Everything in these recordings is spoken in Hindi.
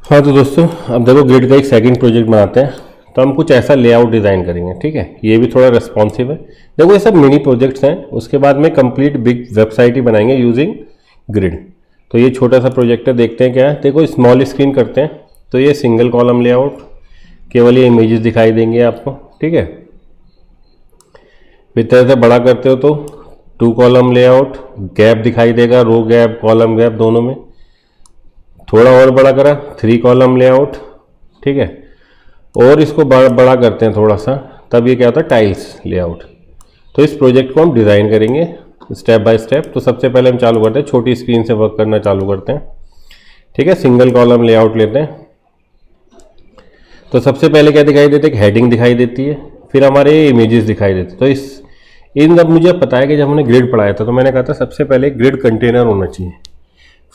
हाँ तो दोस्तों, अब देखो ग्रिड का एक सेकंड प्रोजेक्ट बनाते हैं। तो हम कुछ ऐसा लेआउट डिज़ाइन करेंगे, ठीक है। ये भी थोड़ा रेस्पॉन्सिव है। देखो ये सब मिनी प्रोजेक्ट्स हैं, उसके बाद में कंप्लीट बिग वेबसाइट ही बनाएंगे यूजिंग ग्रिड। तो ये छोटा सा प्रोजेक्ट है, देखते हैं क्या है। देखो स्मॉल स्क्रीन करते हैं। तो ये सिंगल कॉलम लेआउट, केवल ये इमेजेस दिखाई देंगे आपको, ठीक है। फिर तरह से बड़ा करते हो तो 2 कॉलम लेआउट, गैप दिखाई देगा, रो गैप कॉलम गैप दोनों में। थोड़ा और बड़ा करा 3 कॉलम लेआउट, ठीक है। और इसको बड़ा करते हैं थोड़ा सा, तब ये क्या होता है टाइल्स लेआउट। तो इस प्रोजेक्ट को हम डिज़ाइन करेंगे स्टेप बाय स्टेप। तो सबसे पहले हम चालू करते हैं, छोटी स्क्रीन से वर्क करना चालू करते हैं, ठीक है। सिंगल कॉलम लेआउट लेते हैं। तो सबसे पहले क्या दिखाई देता है, एक हेडिंग दिखाई देती है, फिर हमारे इमेजेस दिखाई देते हैं। तो इन जब मुझे पता है कि जब हमने ग्रिड पढ़ाया था तो मैंने कहा था सबसे पहले ग्रिड कंटेनर होना चाहिए।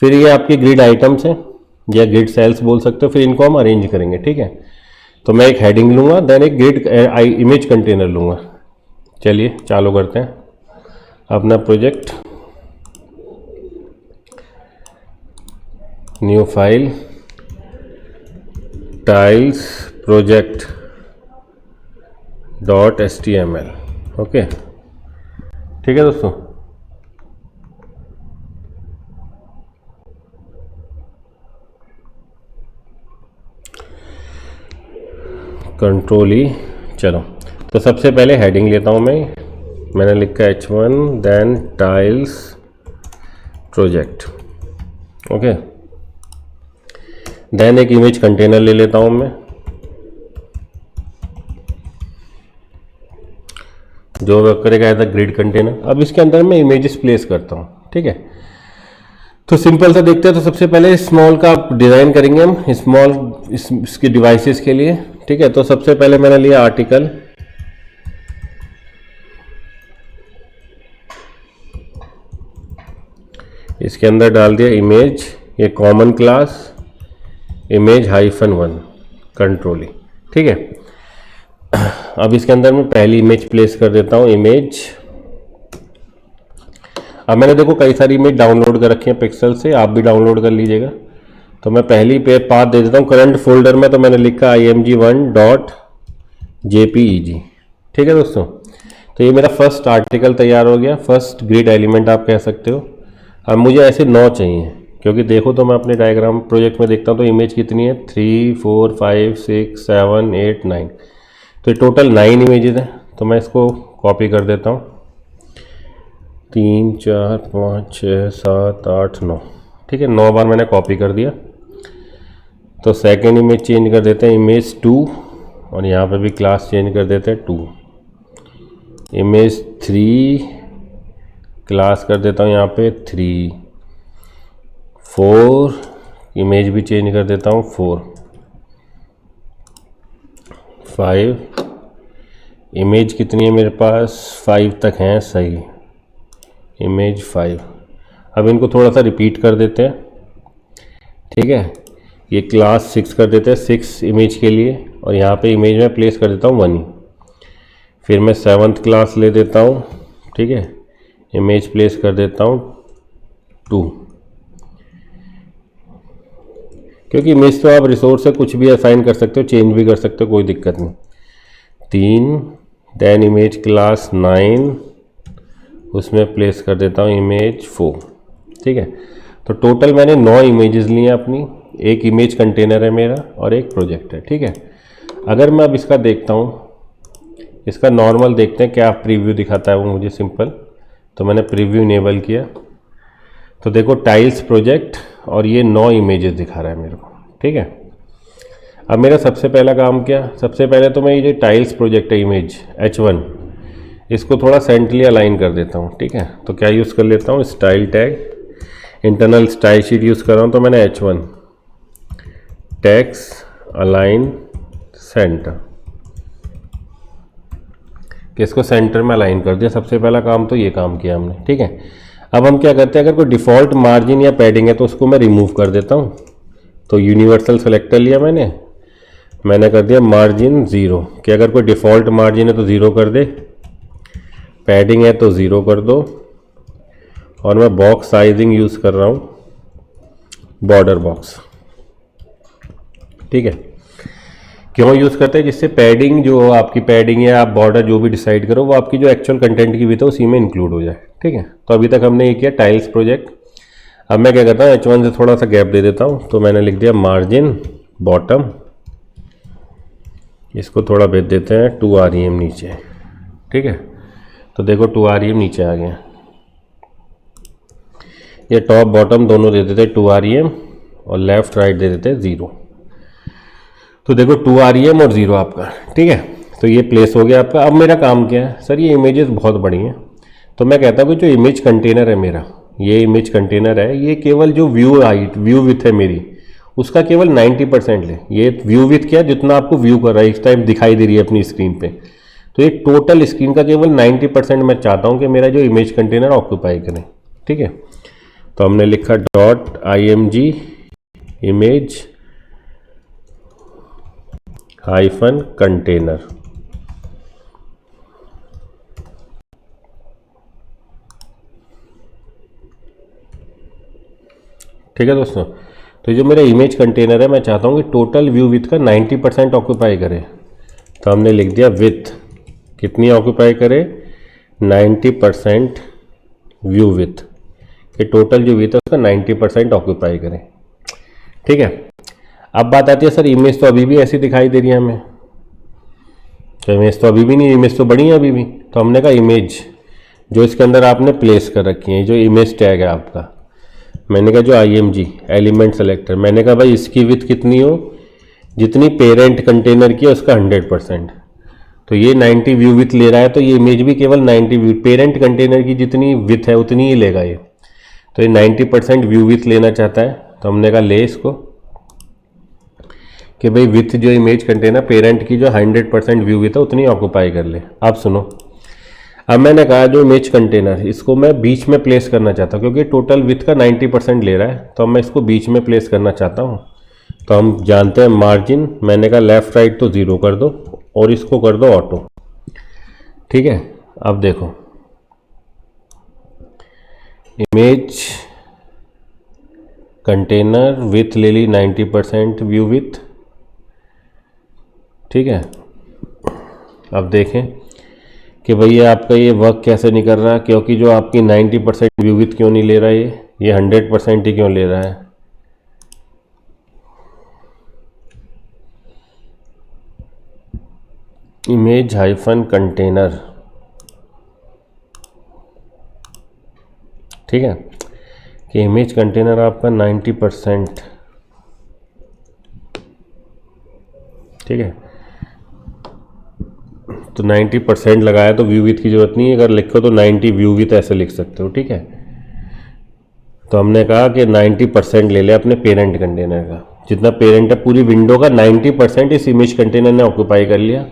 फिर ये आपके ग्रिड आइटम्स हैं या ग्रिड सेल्स बोल सकते हो, फिर इनको हम अरेंज करेंगे, ठीक है। तो मैं एक हेडिंग लूँगा, देन एक ग्रिड इमेज कंटेनर लूँगा। चलिए चालू करते हैं अपना project. New file, tiles project .html, okay, ठीक है दोस्तों। कंट्रोल ई, चलो। तो सबसे पहले हेडिंग लेता हूँ मैंने लिखा H1, then tiles project, okay. Then एक इमेज कंटेनर ले लेता हूँ मैं, जो वर्क करेगा एज अ ग्रिड कंटेनर। अब इसके अंदर मैं इमेजेस प्लेस करता हूँ, ठीक है। तो सिंपल सा देखते हैं। तो सबसे पहले स्मॉल का डिज़ाइन करेंगे हम, स्मॉल इसके डिवाइसेस के लिए, ठीक है। तो सबसे पहले मैंने लिया आर्टिकल, इसके अंदर डाल दिया इमेज, ये कॉमन क्लास इमेज -1 कंट्रोल, ठीक है। अब इसके अंदर मैं पहली इमेज प्लेस कर देता हूँ, इमेज। अब मैंने देखो कई सारी इमेज डाउनलोड कर रखी है पिक्सल से, आप भी डाउनलोड कर लीजिएगा। तो मैं पहली पे पाथ दे देता हूँ करंट फोल्डर में। तो मैंने लिखा img1.jpeg, ठीक है दोस्तों। तो ये मेरा फर्स्ट आर्टिकल तैयार हो गया, फर्स्ट ग्रिड एलिमेंट आप कह सकते हो। अब मुझे ऐसे 9 चाहिए, क्योंकि देखो तो मैं अपने डायग्राम प्रोजेक्ट में देखता हूँ तो इमेज कितनी है, 3 4 5 6 7 8 9। तो ये टोटल 9 इमेजेस हैं। तो मैं इसको कॉपी कर देता हूँ, 3 4 5 6 7 8 9, ठीक है। 9 बार मैंने कॉपी कर दिया। तो सेकेंड इमेज चेंज कर देते हैं, इमेज 2, और यहाँ पे भी क्लास चेंज कर देते हैं 2। इमेज 3 क्लास कर देता हूँ यहाँ पे 3। 4 इमेज भी चेंज कर देता हूँ 4। 5 इमेज कितनी है मेरे पास, 5 तक हैं, सही, इमेज 5। अब इनको थोड़ा सा रिपीट कर देते हैं, ठीक है। ये क्लास 6 कर देते हैं 6 इमेज के लिए, और यहाँ पे इमेज में प्लेस कर देता हूँ 1 ही। फिर मैं 7th क्लास ले देता हूँ, ठीक है, इमेज प्लेस कर देता हूँ 2, क्योंकि इमेज तो आप रिसोर्स से कुछ भी असाइन कर सकते हो, चेंज भी कर सकते हो, कोई दिक्कत नहीं। 3, देन इमेज क्लास 9, उसमें प्लेस कर देता हूँ इमेज 4, ठीक है। तो टोटल मैंने 9 इमेजेस ली हैं अपनी, एक इमेज कंटेनर है मेरा और एक प्रोजेक्ट है, ठीक है। अगर मैं अब इसका देखता हूँ, इसका नॉर्मल देखते हैं क्या प्रीव्यू दिखाता है वो मुझे, सिंपल। तो मैंने प्रीव्यू इनेबल किया, तो देखो टाइल्स प्रोजेक्ट और ये 9 इमेजेस दिखा रहा है मेरे को, ठीक है। अब मेरा सबसे पहला काम क्या, सबसे पहले तो मैं ये जो टाइल्स प्रोजेक्ट है इमेज H1, इसको थोड़ा सेंट्रली अलाइन कर देता हूँ, ठीक है। तो क्या यूज़ कर लेता हूँ, style tag, internal style sheet use कर रहा हूँ। तो मैंने H1 टेक्स्ट अलाइन सेंटर, कि इसको सेंटर में अलाइन कर दिया। सबसे पहला काम तो ये काम किया हमने, ठीक है। अब हम क्या करते हैं, अगर कोई डिफ़ॉल्ट मार्जिन या पैडिंग है तो उसको मैं रिमूव कर देता हूँ। तो यूनिवर्सल सेलेक्टर लिया मैंने कर दिया मार्जिन 0, कि अगर कोई डिफ़ॉल्ट मार्जिन है तो 0 कर दे, पैडिंग है तो 0 कर दो, और मैं बॉक्स साइजिंग यूज़ कर रहा हूँ, बॉर्डर बॉक्स, ठीक है। क्यों यूज़ करते हैं? जिससे पैडिंग जो आपकी पैडिंग या आप बॉर्डर जो भी डिसाइड करो वो आपकी जो एक्चुअल कंटेंट की विड्थ है उसी में इंक्लूड हो जाए। ठीक है, तो अभी तक हमने ये किया टाइल्स प्रोजेक्ट। अब मैं क्या करता हूँ, H1 से थोड़ा सा गैप दे देता हूँ, तो मैंने लिख दिया मार्जिन बॉटम, इसको थोड़ा भेज देते हैं 2 REM नीचे। ठीक है, तो देखो 2 REM नीचे आ गया। ये टॉप बॉटम दोनों दे देते 2 REM और लेफ्ट राइट दे देते 0। तो देखो 2 REM और 0 आपका। ठीक है, तो ये प्लेस हो गया आपका। अब मेरा काम क्या है सर, ये इमेजेस बहुत बड़ी हैं, तो मैं कहता हूँ कि जो इमेज कंटेनर है मेरा, ये इमेज कंटेनर है, ये केवल जो व्यू हाइट व्यू विथ है मेरी, उसका केवल 90% ले। ये व्यू विथ क्या, जितना आपको व्यू कर रहा है इस टाइम दिखाई दे रही है अपनी स्क्रीन पे, तो ये टोटल स्क्रीन का केवल 90% मैं चाहता हूँ कि मेरा जो इमेज कंटेनर ऑक्यूपाई करें। ठीक है, तो हमने लिखा .img इमेज हाइफन कंटेनर। ठीक है दोस्तों, तो जो मेरा इमेज कंटेनर है मैं चाहता हूँ कि टोटल व्यू विथ का 90% ऑक्यूपाई करे। तो हमने लिख दिया विथ कितनी ऑक्यूपाई करे, 90% व्यू विथ, कि टोटल जो विथ है उसका 90% ऑक्यूपाई करे। ठीक है, अब बात आती है सर इमेज तो अभी भी ऐसी दिखाई दे रही है हमें, तो इमेज तो अभी भी नहीं, इमेज तो बड़ी है अभी भी। तो हमने कहा इमेज जो इसके अंदर आपने प्लेस कर रखी है, जो इमेज टैग है आपका, मैंने कहा जो IMG एलिमेंट सेलेक्टर, मैंने कहा भाई इसकी विथ कितनी हो, जितनी पेरेंट कंटेनर की है उसका 100%। तो ये 90 व्यू विथ ले रहा है, तो ये इमेज भी केवल 90 व्यू, पेरेंट कंटेनर की जितनी विथ है उतनी ही लेगा ये। तो ये 90% व्यू विथ लेना चाहता है, तो हमने कहा ले इसको कि भाई विथ जो इमेज कंटेनर पेरेंट की जो 100% व्यू विथ है उतनी ऑक्यूपाई कर ले। आप सुनो, अब मैंने कहा जो इमेज कंटेनर इसको मैं बीच में प्लेस करना चाहता हूँ, क्योंकि टोटल विथ का 90% ले रहा है, तो मैं इसको बीच में प्लेस करना चाहता हूँ। तो हम जानते हैं मार्जिन, मैंने कहा लेफ्ट राइट तो 0 कर दो और इसको कर दो ऑटो। ठीक है, अब देखो इमेज कंटेनर विथ ले ली 90% व्यू विथ। ठीक है, अब देखें कि भैया आपका ये वर्क कैसे नहीं कर रहा, क्योंकि जो आपकी 90% व्यू विथ क्यों नहीं ले रहा है, ये 100% ही क्यों ले रहा है। Image hyphen container. ठीक है, कि इमेज कंटेनर आपका 90%। ठीक है, तो 90% लगाया तो व्यू विथ की जरूरत नहीं है, अगर लिखो तो 90 व्यू विथ ऐसे लिख सकते हो। ठीक है, तो हमने कहा कि 90% ले ले अपने पेरेंट कंटेनर का, जितना पेरेंट है पूरी विंडो का 90% इस इमेज कंटेनर ने ऑक्यूपाई कर लिया।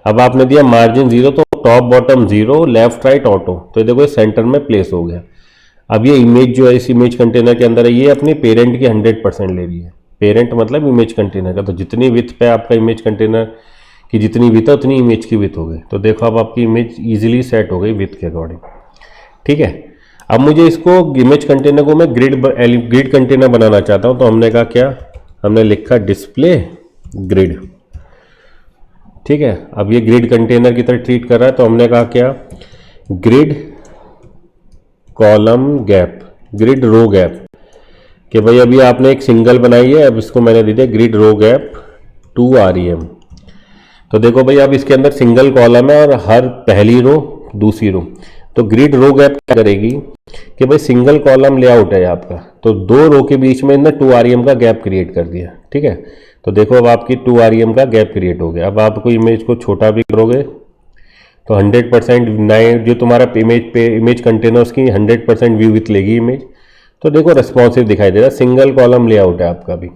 अब आपने दिया मार्जिन 0, तो top bottom 0 left right auto, तो देखो ये सेंटर में प्लेस हो गया। अब ये इमेज जो है इस इमेज कंटेनर के अंदर है, ये अपनी पेरेंट की 100% ले रही है। पेरेंट मतलब इमेज कंटेनर का, तो जितनी विथ पे आपका इमेज कंटेनर की जितनी विथ है उतनी इमेज की विथ हो गई। तो देखो अब आपकी इमेज इजीली सेट हो गई विथ के अकॉर्डिंग। ठीक है, अब मुझे इसको इमेज कंटेनर को मैं ग्रिड कंटेनर बनाना चाहता हूँ, तो हमने कहा क्या, हमने लिखा डिस्प्ले ग्रिड। ठीक है, अब ये ग्रिड कंटेनर की तरह ट्रीट कर रहा है, तो हमने कहा क्या, ग्रिड कॉलम गैप, ग्रिड रो गैप, कि भाई अभी आपने एक सिंगल बनाई है, अब इसको मैंने दे दिया ग्रिड रो गैप 2 REM। तो देखो भाई अब इसके अंदर सिंगल कॉलम है और हर पहली रो दूसरी रो, तो ग्रिड रो गैप क्या करेगी कि भाई सिंगल कॉलम लेआउट है आपका, तो 2 रो के बीच में ना 2 REM का गैप क्रिएट कर दिया। ठीक है, तो देखो अब आपकी 2 REM का गैप क्रिएट हो गया। अब आपको इमेज को छोटा भी करोगे तो 100% नए जो तुम्हारा इमेज कंटेनर्स की 100% व्यू विथ लेगी इमेज। तो देखो रेस्पॉन्सिव दिखाई दे रहा है, सिंगल कॉलम लेआउट है आपका भी।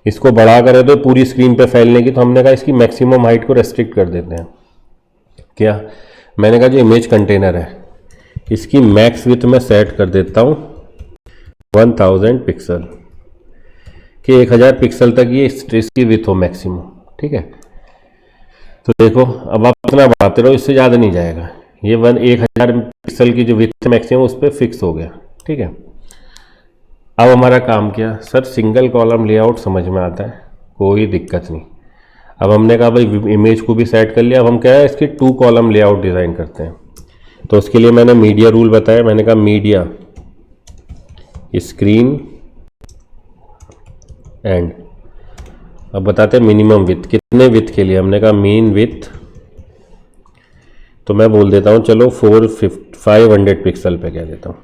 इसको बढ़ा करे तो पूरी स्क्रीन पे फैलने की, तो हमने कहा इसकी मैक्सिमम हाइट को रेस्ट्रिक्ट कर देते हैं। क्या, मैंने कहा जो इमेज कंटेनर है इसकी मैक्स विथ में सेट कर देता हूँ 1000 पिक्सल, कि 1000 पिक्सल तक ये इसकी विथ हो मैक्सिमम। ठीक है, तो देखो अब आप इतना बढ़ाते रहो, इससे ज़्यादा नहीं जाएगा। ये 1000 पिक्सल की जो विथ मैक्सिमम उस पर फिक्स हो गया। ठीक है, अब हमारा काम क्या सर, सिंगल कॉलम लेआउट समझ में आता है, कोई दिक्कत नहीं। अब हमने कहा भाई इमेज को भी सेट कर लिया, अब हम क्या है इसकी 2 कॉलम लेआउट डिज़ाइन करते हैं। तो उसके लिए मैंने मीडिया रूल बताया, मैंने कहा मीडिया स्क्रीन एंड। अब बताते हैं मिनिमम विथ, कितने विथ के लिए, हमने कहा मीन विथ, तो मैं बोल देता हूँ चलो 500 पिक्सल पे कह देता हूँ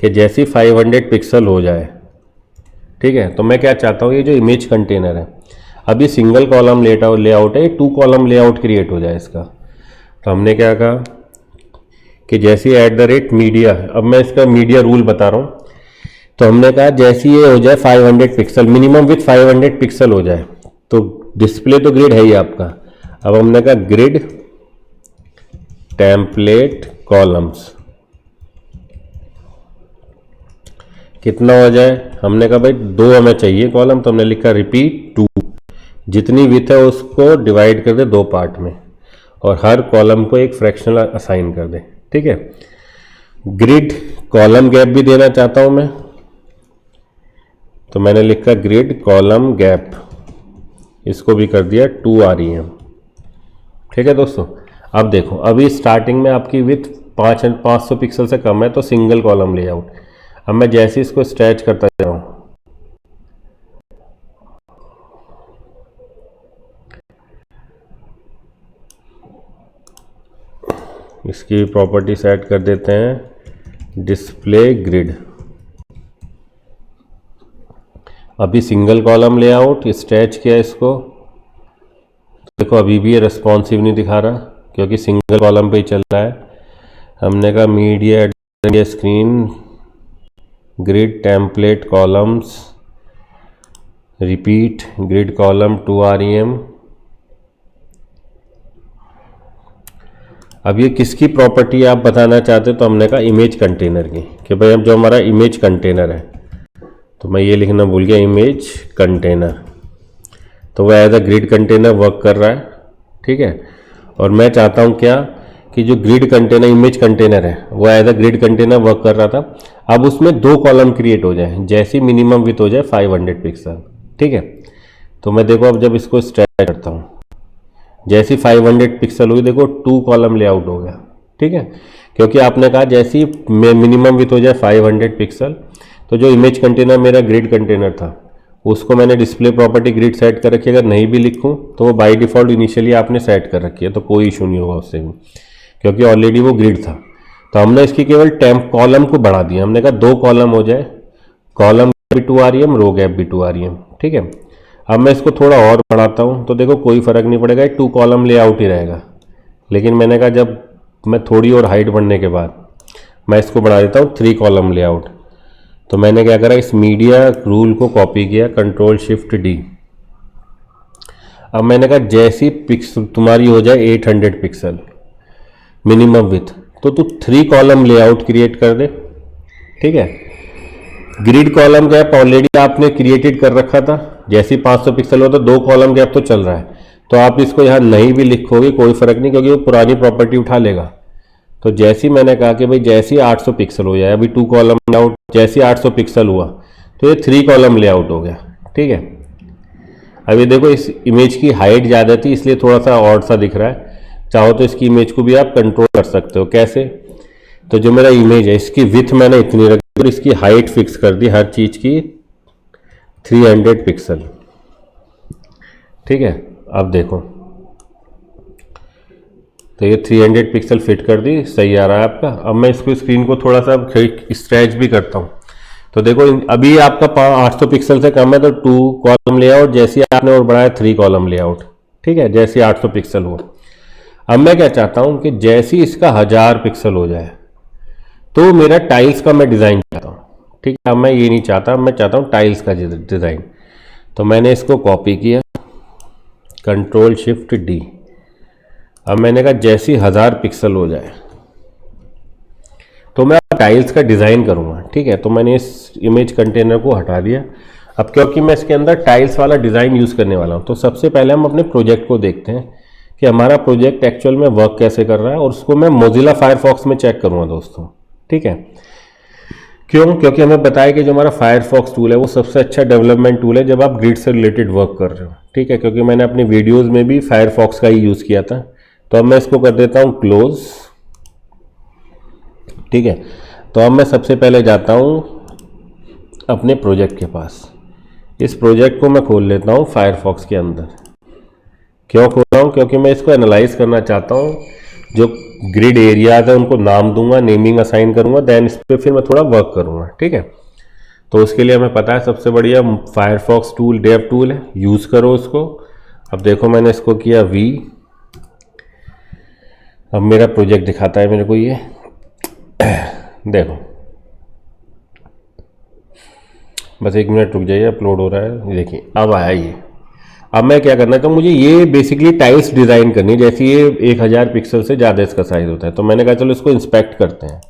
कि जैसी 500 पिक्सल हो जाए, ठीक है। तो मैं क्या चाहता हूँ, ये जो इमेज कंटेनर है अभी सिंगल कॉलम लेआउट है, ये 2 कॉलम लेआउट क्रिएट हो जाए इसका। तो हमने क्या कहा कि जैसे @मीडिया, अब मैं इसका मीडिया रूल बता रहा हूँ। तो हमने कहा जैसे ये हो जाए 500 पिक्सल, मिनिमम विथ 500 पिक्सल हो जाए, तो डिस्प्ले तो ग्रिड है ही आपका। अब हमने कहा ग्रिड टेम्पलेट कॉलम्स कितना हो जाए, हमने कहा भाई 2 हमें चाहिए कॉलम, तो हमने लिखा रिपीट 2, जितनी विथ है उसको डिवाइड कर दे 2 पार्ट में और हर कॉलम को एक फ्रैक्शनल असाइन कर दे, ठीक है। ग्रिड कॉलम गैप भी देना चाहता हूं मैं, तो मैंने लिखा ग्रिड कॉलम गैप, इसको भी कर दिया 2 REM, ठीक है दोस्तों। अब देखो अभी स्टार्टिंग में आपकी विथ 500 पिक्सल से कम है तो सिंगल कॉलम लेआउट। अब मैं जैसे इसको स्ट्रेच करता जाऊँ, इसकी प्रॉपर्टी सेट कर देते हैं डिस्प्ले ग्रिड। अभी सिंगल कॉलम लेआउट स्ट्रेच किया इसको, देखो अभी भी ये रिस्पॉन्सिव नहीं दिखा रहा क्योंकि सिंगल कॉलम पे ही चल रहा है। हमने कहा media screen grid template columns repeat grid column 2 REM। अब ये किसकी प्रॉपर्टी आप बताना चाहते हो, तो हमने कहा इमेज कंटेनर की, कि भाई अब जो हमारा इमेज कंटेनर है, तो मैं ये लिखना भूल गया इमेज कंटेनर, तो वह as a grid container work कर रहा है, ठीक है। और मैं चाहता हूँ क्या कि जो ग्रिड कंटेनर इमेज कंटेनर है वो as a grid container work कर रहा था, अब उसमें 2 कॉलम क्रिएट हो जाए जैसी मिनिमम विथ हो जाए 500 पिक्सल, ठीक है। तो मैं देखो अब जब इसको स्ट्रेच करता हूँ, जैसी 500 पिक्सल हुई, देखो 2 कॉलम लेआउट हो गया, ठीक है। क्योंकि आपने कहा जैसी मिनिमम विथ हो जाए 500 पिक्सल, तो जो इमेज कंटेनर मेरा ग्रिड कंटेनर था उसको मैंने डिस्प्ले प्रॉपर्टी ग्रिड सेट कर रखी है। अगर नहीं भी लिखूं तो वो बाय डिफ़ॉल्ट इनिशियली आपने सेट कर रखी है, तो कोई इशू नहीं होगा उससे भी, क्योंकि ऑलरेडी वो ग्रिड था। तो हमने इसकी केवल कॉलम को बढ़ा दिया, हमने कहा 2 कॉलम हो जाए, कॉलम भी 2 REM, रो गैप भी 2 REM, ठीक है। अब मैं इसको थोड़ा और बढ़ाता हूँ, तो देखो कोई फ़र्क नहीं पड़ेगा, 2 कॉलम लेआउट ही रहेगा। लेकिन मैंने कहा जब मैं थोड़ी और हाइट बढ़ने के बाद मैं इसको बढ़ा देता हूँ 3 कॉलम लेआउट। तो मैंने क्या करा, इस मीडिया रूल को कॉपी किया, Ctrl+Shift+D। अब मैंने कहा जैसी पिक्सल तुम्हारी हो जाए 800 पिक्सल मिनिमम विथ, तो तू 3 कॉलम लेआउट क्रिएट कर दे, ठीक है। ग्रिड कॉलम गैप ऑलरेडी आपने क्रिएटेड कर रखा था, जैसी 500 पिक्सल हो तो 2 कॉलम गैप तो चल रहा है, तो आप इसको यहाँ नहीं भी लिखोगे कोई फ़र्क नहीं, क्योंकि वो पुरानी प्रॉपर्टी उठा लेगा। तो जैसी मैंने कहा कि भाई जैसी 800 पिक्सल हो जाए, अभी 2 कॉलम लेआउट, जैसी 800 पिक्सल हुआ तो ये 3 कॉलम लेआउट हो गया, ठीक है। अभी देखो इस इमेज की हाइट ज़्यादा थी इसलिए थोड़ा सा ऑड सा दिख रहा है, चाहो तो इसकी इमेज को भी आप कंट्रोल कर सकते हो। कैसे, तो जो मेरा इमेज है इसकी विथ मैंने इतनी रखी और इसकी हाइट फिक्स कर दी हर चीज़ की 300 पिक्सल, ठीक है। अब देखो तो ये 300 पिक्सल फिट कर दी, सही आ रहा है आपका। अब मैं इसको स्क्रीन को थोड़ा सा स्ट्रेच भी करता हूँ, तो देखो अभी आपका 800 पिक्सल से कम है तो 2 कॉलम लेआउट, जैसे आपने और बढ़ाया 3 कॉलम लेआउट, ठीक है, जैसे 800 पिक्सल हुआ। अब मैं क्या चाहता हूँ कि जैसे इसका 1000 पिक्सल हो जाए तो मेरा टाइल्स का मैं डिज़ाइन चाहता हूँ, ठीक है। अब मैं ये नहीं चाहता, मैं चाहता हूँ टाइल्स का डिज़ाइन। तो मैंने इसको कॉपी किया, Ctrl+Shift+D। अब मैंने कहा जैसी 1000 पिक्सल हो जाए तो मैं टाइल्स का डिज़ाइन करूँगा, ठीक है। तो मैंने इस इमेज कंटेनर को हटा दिया। अब क्योंकि मैं इसके अंदर टाइल्स वाला डिज़ाइन यूज़ करने वाला हूँ, तो सबसे पहले हम अपने प्रोजेक्ट को देखते हैं कि हमारा प्रोजेक्ट एक्चुअल में वर्क कैसे कर रहा है, और उसको मैं मोजिला फायरफॉक्स में चेक करूँगा दोस्तों, ठीक है। क्यों? क्योंकि हमें बताया कि जो हमारा फायरफॉक्स टूल है वो सबसे अच्छा डेवलपमेंट टूल है जब आप ग्रिड से रिलेटेड वर्क कर रहे हो, ठीक है। क्योंकि मैंने अपनी वीडियोस में भी फायरफॉक्स का ही यूज़ किया था। तो अब मैं इसको कर देता हूँ क्लोज, ठीक है। तो अब मैं सबसे पहले जाता हूँ अपने प्रोजेक्ट के पास। इस प्रोजेक्ट को मैं खोल लेता हूँ फायरफॉक्स के अंदर। क्यों खोल रहा हूँ? क्योंकि मैं इसको एनालाइज करना चाहता हूँ। जो ग्रिड एरियाज है उनको नाम दूंगा, नेमिंग असाइन करूंगा, देन इस पर फिर मैं थोड़ा वर्क करूंगा, ठीक है। तो उसके लिए हमें पता है सबसे बढ़िया फायरफॉक्स टूल डेव टूल है, यूज़ करो उसको। अब देखो मैंने इसको किया वी। अब मेरा प्रोजेक्ट दिखाता है मेरे को ये देखो, बस 1 मिनट रुक जाइए, अपलोड हो रहा है। देखिए अब आया ये। अब मैं क्या करना चाहूँ, मुझे ये बेसिकली टाइल्स डिज़ाइन करनी है। जैसे ये 1000 पिक्सल से ज़्यादा इसका साइज़ होता है। तो मैंने कहा चलो इसको इंस्पेक्ट करते हैं।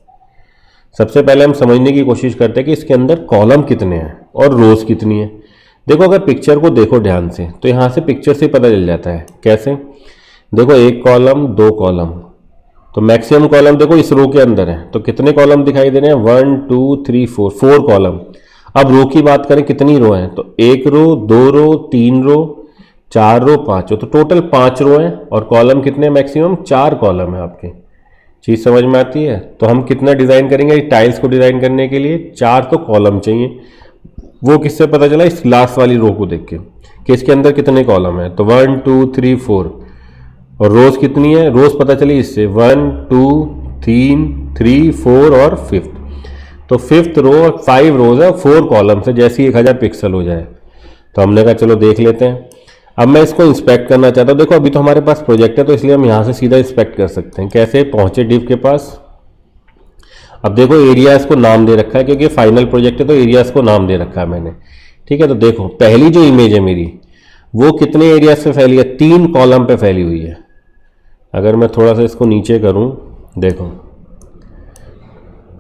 सबसे पहले हम समझने की कोशिश करते हैं कि इसके अंदर कॉलम कितने हैं और रोज़ कितनी है। देखो अगर पिक्चर को देखो ध्यान से तो यहाँ से पिक्चर से पता चल जाता है। कैसे? देखो 1 कॉलम 2 कॉलम, तो मैक्सिमम कॉलम देखो इस रो के अंदर है। तो कितने कॉलम दिखाई दे रहे हैं? 1 2 3 4 कॉलम। अब रो की बात करें कितनी रो है, तो 1 रो 2 रो 3 रो 4 रो 5 रो, तो टोटल 5 रो हैं। और कॉलम कितने? मैक्सिमम 4 कॉलम है आपके। चीज़ समझ में आती है? तो हम कितना डिज़ाइन करेंगे टाइल्स को डिज़ाइन करने के लिए? 4 तो कॉलम चाहिए। वो किससे पता चला? इस लास्ट वाली रो को देख के कि इसके अंदर कितने कॉलम है। तो 1 2 3 4। और रोज़ कितनी है? रोज़ पता चली इससे 1 2 3 3 4 और 5th। तो 5th रो 5 रोज है 4 कॉलम से, जैसे ही 1000 पिक्सल हो जाए। तो हमने कहा चलो देख लेते हैं। अब मैं इसको इंस्पेक्ट करना चाहता हूँ। देखो अभी तो हमारे पास प्रोजेक्ट है तो इसलिए हम यहाँ से सीधा इंस्पेक्ट कर सकते हैं। कैसे? पहुँचे डिव के पास। अब देखो एरियाज को नाम दे रखा है क्योंकि फाइनल प्रोजेक्ट है तो एरियाज को नाम दे रखा है मैंने, ठीक है। तो देखो पहली जो इमेज है मेरी वो कितने एरियाज पे फैली है? 3 कॉलम पे फैली हुई है। अगर मैं थोड़ा सा इसको नीचे करूँ, देखो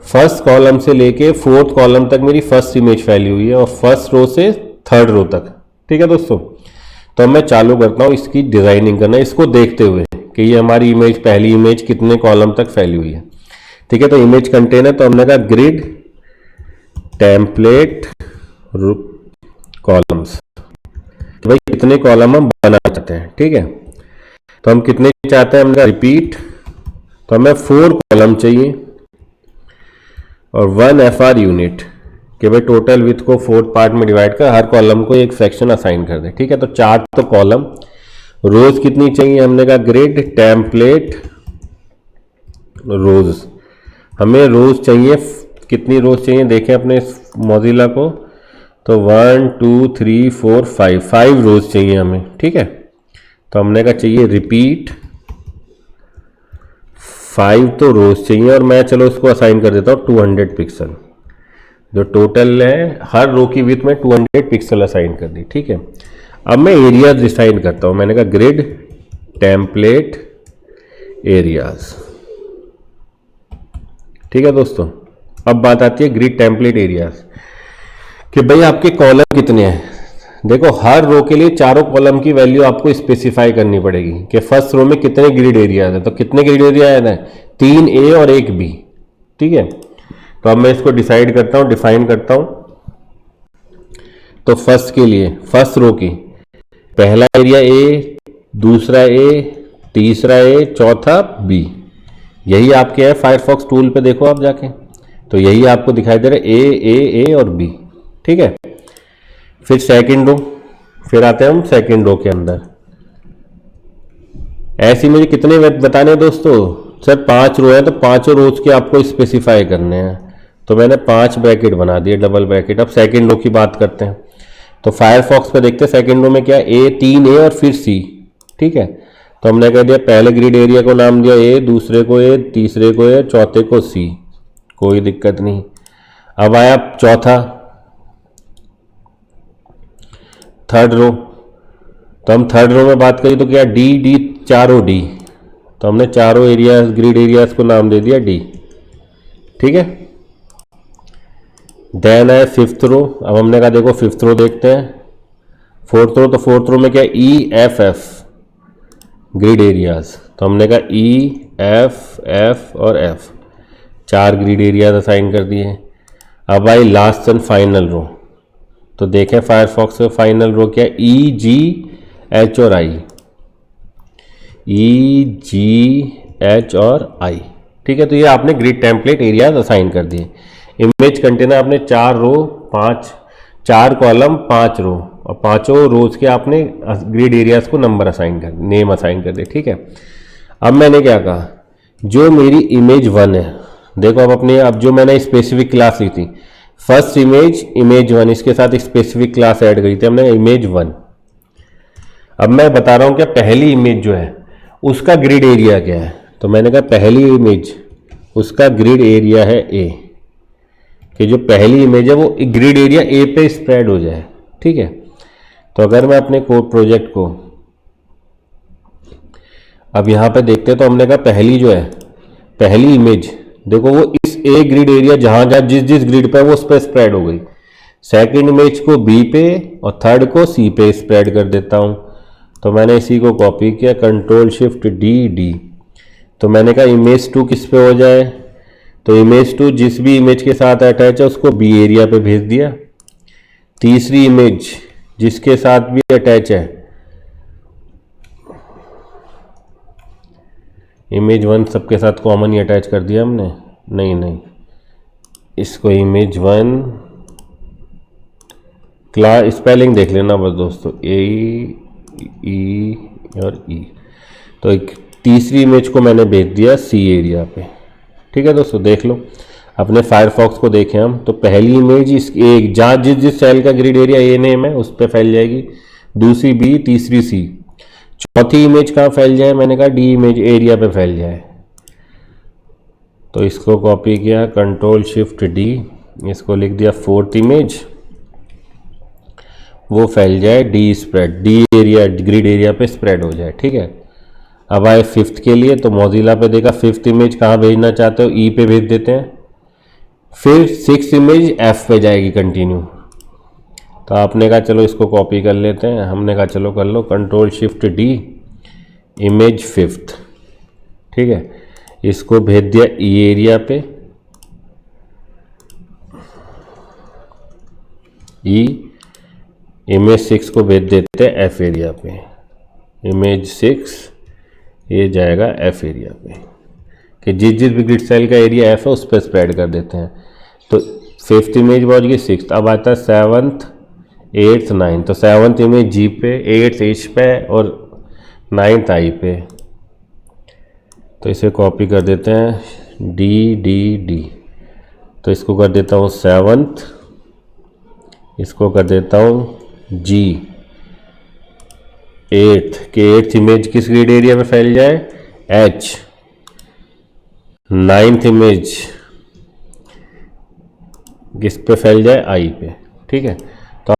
फर्स्ट कॉलम से लेके 4th कॉलम तक मेरी फर्स्ट इमेज फैली हुई है और फर्स्ट रो से 3rd रो तक, ठीक है दोस्तों। तो अब मैं चालू करता हूँ इसकी डिज़ाइनिंग करना, इसको देखते हुए कि ये हमारी इमेज पहली इमेज कितने कॉलम तक फैली हुई है, ठीक है। तो इमेज कंटेनर, तो हमने कहा ग्रिड टेम्पलेट कॉलम्स, तो भाई कितने कॉलम हम बनाना चाहते हैं, ठीक है। तो हम कितने चाहते हैं? हमने रिपीट, तो हमें 4 कॉलम चाहिए और 1 FR यूनिट कि भाई टोटल विथ को 4 पार्ट में डिवाइड कर हर कॉलम को एक सेक्शन असाइन कर दे, ठीक है। तो 4 तो कॉलम। रोज कितनी चाहिए? हमने कहा ग्रिड टेम्पलेट रोज, हमें रोज चाहिए। कितनी रोज चाहिए देखें अपने मोजिला को, तो 1 2 3 4 5 रोज चाहिए हमें, ठीक है। तो हमने कहा चाहिए रिपीट 5 तो रोज चाहिए और मैं चलो उसको असाइन कर देता हूँ 200 पिक्सल। जो टोटल है हर रो की विड्थ में 200 पिक्सल असाइन कर दी, ठीक है। अब मैं एरियाज डिसाइन करता हूँ। मैंने कहा ग्रिड टेम्पलेट एरियाज, ठीक है दोस्तों। अब बात आती है ग्रिड टेम्पलेट एरियाज कि भाई आपके कॉलम कितने हैं। देखो हर रो के लिए चारों कॉलम की वैल्यू आपको स्पेसिफाई करनी पड़ेगी कि फर्स्ट रो में कितने ग्रिड एरियाज हैं। तो कितने ग्रिड एरिया है? 3 A और 1 B, ठीक है। तो अब मैं इसको डिसाइड करता हूँ, डिफाइन करता हूँ। तो फर्स्ट के लिए फर्स्ट रो की पहला एरिया A, दूसरा A, तीसरा A, चौथा B। यही आपके है फायरफॉक्स टूल पे, देखो आप जाके, तो यही आपको दिखाई दे रहा है A और B, ठीक है। फिर सेकंड रो, फिर आते हैं हम सेकंड रो के अंदर। ऐसे मुझे कितने बताने हैं दोस्तों? सर 5 रो है तो 5 रोज के आपको स्पेसिफाई करने हैं। तो मैंने 5 ब्रैकेट बना दिए, डबल ब्रैकेट। अब सेकंड रो की बात करते हैं। तो फायरफॉक्स पे देखते हैं सेकंड रो में क्या है? 3 A और फिर C, ठीक है। तो हमने कह दिया पहले ग्रिड एरिया को नाम दिया A, दूसरे को A, तीसरे को A, चौथे को C, कोई दिक्कत नहीं। अब आया चौथा, थर्ड रो। तो हम थर्ड रो में बात करें तो क्या D चारों D, तो हमने चारों एरियाज ग्रिड एरियाज को नाम दे दिया D, ठीक है। देन है 5th रो। अब हमने कहा देखो 5th रो देखते हैं। 4th रो, तो 4th रो में क्या E F F grid areas, तो हमने कहा E F F और F 4 ग्रिड एरियाज असाइन कर दिए। अब आई लास्ट एंड फाइनल रो, तो देखें फायरफॉक्स में फाइनल रो क्या, ई जी एच और आई, ई जी एच और आई। ठीक है, तो ये आपने ग्रिड टेम्पलेट एरियाज असाइन कर दिए। इमेज कंटेनर आपने 4 रो 4 कॉलम 5 रो, और पांचों रोज के आपने ग्रिड एरियाज को नंबर असाइन कर, नेम असाइन कर दिए। ठीक है, अब मैंने क्या कहा, जो मेरी इमेज 1 है, देखो अब जो मैंने स्पेसिफिक क्लास ली थी, फर्स्ट इमेज 1, इसके साथ एक स्पेसिफिक क्लास ऐड करी थी हमने, इमेज 1। अब मैं बता रहा हूं क्या पहली इमेज जो है उसका ग्रिड एरिया क्या है, तो मैंने कहा पहली इमेज उसका ग्रिड एरिया है ए, कि जो पहली इमेज है वो ग्रिड एरिया ए पे स्प्रेड हो जाए। ठीक है, तो अगर मैं अपने कोड प्रोजेक्ट को अब यहां पे देखते हैं, तो हमने कहा पहली जो है पहली इमेज देखो वो इस ए ग्रिड एरिया जहां जहां जिस जिस ग्रिड पे है वो उस पर स्प्रेड हो गई। सेकंड इमेज को बी पे और थर्ड को सी पे स्प्रेड कर देता हूं, तो मैंने इसी को कॉपी किया, कंट्रोल शिफ्ट डी डी। तो मैंने कहा इमेज 2 किस पे हो जाए, तो इमेज 2 जिस भी इमेज के साथ अटैच है उसको बी एरिया पे भेज दिया। तीसरी इमेज जिसके साथ भी अटैच है, इमेज 1 सबके साथ कॉमन ही अटैच कर दिया हमने, नहीं इसको इमेज 1 क्लास स्पेलिंग देख लेना बस दोस्तों, ए ई और ई। तो एक तीसरी इमेज को मैंने भेज दिया सी एरिया पे। ठीक है दोस्तों, देख लो अपने फायरफॉक्स को देखें हम, तो पहली इमेज इस एक जहाँ जिस सेल का ग्रिड एरिया ए नेम है उस पर फैल जाएगी, दूसरी बी, तीसरी सी, चौथी इमेज कहाँ फैल जाए, मैंने कहा डी इमेज एरिया पे फैल जाए। तो इसको कॉपी किया, कंट्रोल शिफ्ट डी, इसको लिख दिया फोर्थ इमेज, वो फैल जाए D spread, D area grid area पे स्प्रेड हो जाए। ठीक है, अब आए फिफ्थ के लिए, तो मौजिला पे देखा फिफ्थ इमेज कहाँ भेजना चाहते हो, ई पे भेज देते हैं, फिर सिक्स इमेज एफ पे जाएगी कंटिन्यू। तो आपने कहा चलो इसको कॉपी कर लेते हैं, हमने कहा चलो कर लो, control shift D, image fifth. ठीक है, इसको भेज दिया ई एरिया पे, ई, इमेज 6 को भेज देते हैं एफ एरिया पे, इमेज 6 ये जाएगा एफ एरिया पे, कि जिस भी ग्रिड सेल का एरिया एफ है उस पर स्प्रेड कर देते हैं। तो फिफ्थ इमेज पहुंच गई, सिक्स, अब आता है सेवन्थ, एट्थ, नाइन्थ। तो सेवन्थ इमेज जी पे, एट्थ एच पे और नाइन्थ आई पे। तो इसे कॉपी कर देते हैं डी डी डी, तो इसको कर देता हूँ सेवन्थ, इसको कर देता हूँ जी, एट्थ के एट्थ इमेज किस ग्रिड एरिया में फैल जाए, एच, नाइन्थ इमेज किस पे फैल जाए, आई पे। ठीक है,